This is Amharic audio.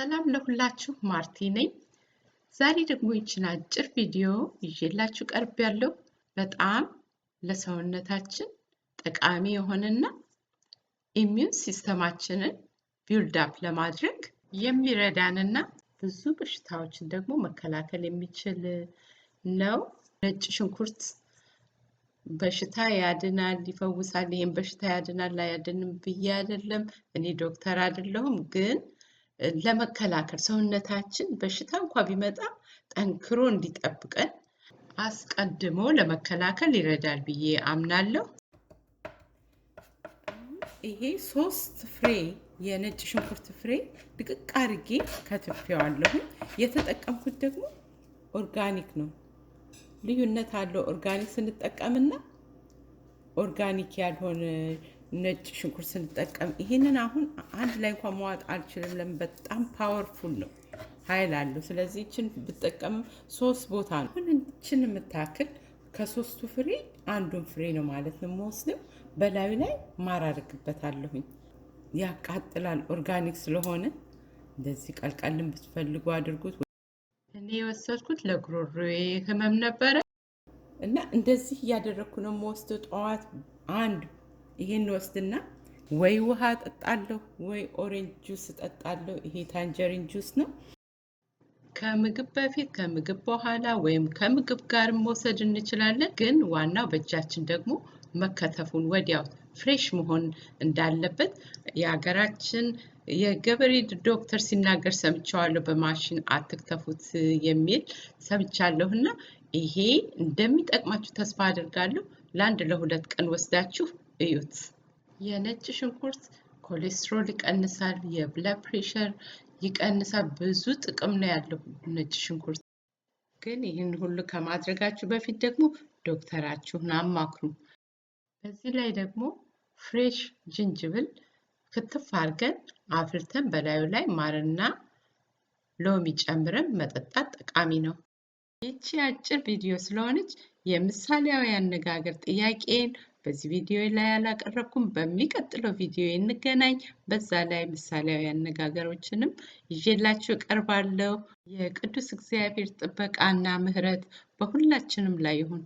ሰላም ለሁላችሁ ማርቲ ነኝ። ዛሬ ደግሞ ይችን አጭር ቪዲዮ ይዤላችሁ ቀርቤያለሁ። በጣም ለሰውነታችን ጠቃሚ የሆነና ኢሚዩን ሲስተማችንን ቢልድ አፕ ለማድረግ የሚረዳንና ብዙ በሽታዎችን ደግሞ መከላከል የሚችል ነው። ነጭ ሽንኩርት በሽታ ያድናል፣ ይፈውሳል። ይሄን በሽታ ያድናል አያድንም ብዬ አይደለም፣ እኔ ዶክተር አይደለሁም። ግን ለመከላከል ሰውነታችን በሽታ እንኳን ቢመጣ ጠንክሮ እንዲጠብቀን አስቀድሞ ለመከላከል ይረዳል ብዬ አምናለሁ። ይሄ 3 ፍሬ የነጭ ሽንኩርት ፍሬ ድቅቅ አድርጌ ከትፌዋለሁ። የተጠቀምኩት ደግሞ ኦርጋኒክ ነው። ልዩነት አለው ኦርጋኒክ ስንጠቀምና ኦርጋኒክ ያልሆነ ነጭ ሽንኩርት ስንጠቀም። ይሄንን አሁን አንድ ላይ እንኳን መዋጥ አልችልም። ለምን? በጣም ፓወርፉል ነው፣ ኃይል አለው። ስለዚህ እችን ብጠቀም 3 ቦታ ነው። አሁን እችን የምታክል ከ3ቱ ፍሬ አንዱን ፍሬ ነው ማለት ነው የምወስደው። በላዩ ላይ ማር አድርግበታለሁኝ። ያቃጥላል፣ ኦርጋኒክ ስለሆነ እንደዚህ ቀልቀልን ብትፈልጉ አድርጉት። እኔ የወሰድኩት ለጉሮሮዬ ህመም ነበረ እና እንደዚህ እያደረኩ ነው የምወስደው። ጠዋት አንድ ይሄን ወስድና ወይ ውሃ ጠጣለሁ ወይ ኦሬንጅ ጁስ ጠጣለሁ። ይሄ ታንጀሪን ጁስ ነው። ከምግብ በፊት ከምግብ በኋላ ወይም ከምግብ ጋር መውሰድ እንችላለን። ግን ዋናው በእጃችን ደግሞ መከተፉን ወዲያው ፍሬሽ መሆን እንዳለበት የሀገራችን የገበሬ ዶክተር ሲናገር ሰምቻለሁ። በማሽን አትክተፉት የሚል ሰምቻለሁና ይሄ እንደሚጠቅማችሁ ተስፋ አድርጋለሁ። ለአንድ ለ2 ቀን ወስዳችሁ እዩት። የነጭ ሽንኩርት ኮሌስትሮል ይቀንሳል፣ የብለድ ፕሬሸር ይቀንሳል። ብዙ ጥቅም ነው ያለው ነጭ ሽንኩርት። ግን ይህን ሁሉ ከማድረጋችሁ በፊት ደግሞ ዶክተራችሁን አማክሩ። በዚህ ላይ ደግሞ ፍሬሽ ጅንጅብል ክትፍ አድርገን አፍልተን በላዩ ላይ ማርና ሎሚ ጨምረን መጠጣት ጠቃሚ ነው። ይቺ አጭር ቪዲዮ ስለሆነች የምሳሌያዊ አነጋገር ጥያቄን በዚህ ቪዲዮ ላይ አላቀረብኩም። በሚቀጥለው ቪዲዮ እንገናኝ። በዛ ላይ ምሳሌያዊ አነጋገሮችንም ይዤላችሁ እቀርባለሁ። የቅዱስ እግዚአብሔር ጥበቃና ምሕረት በሁላችንም ላይ ይሁን።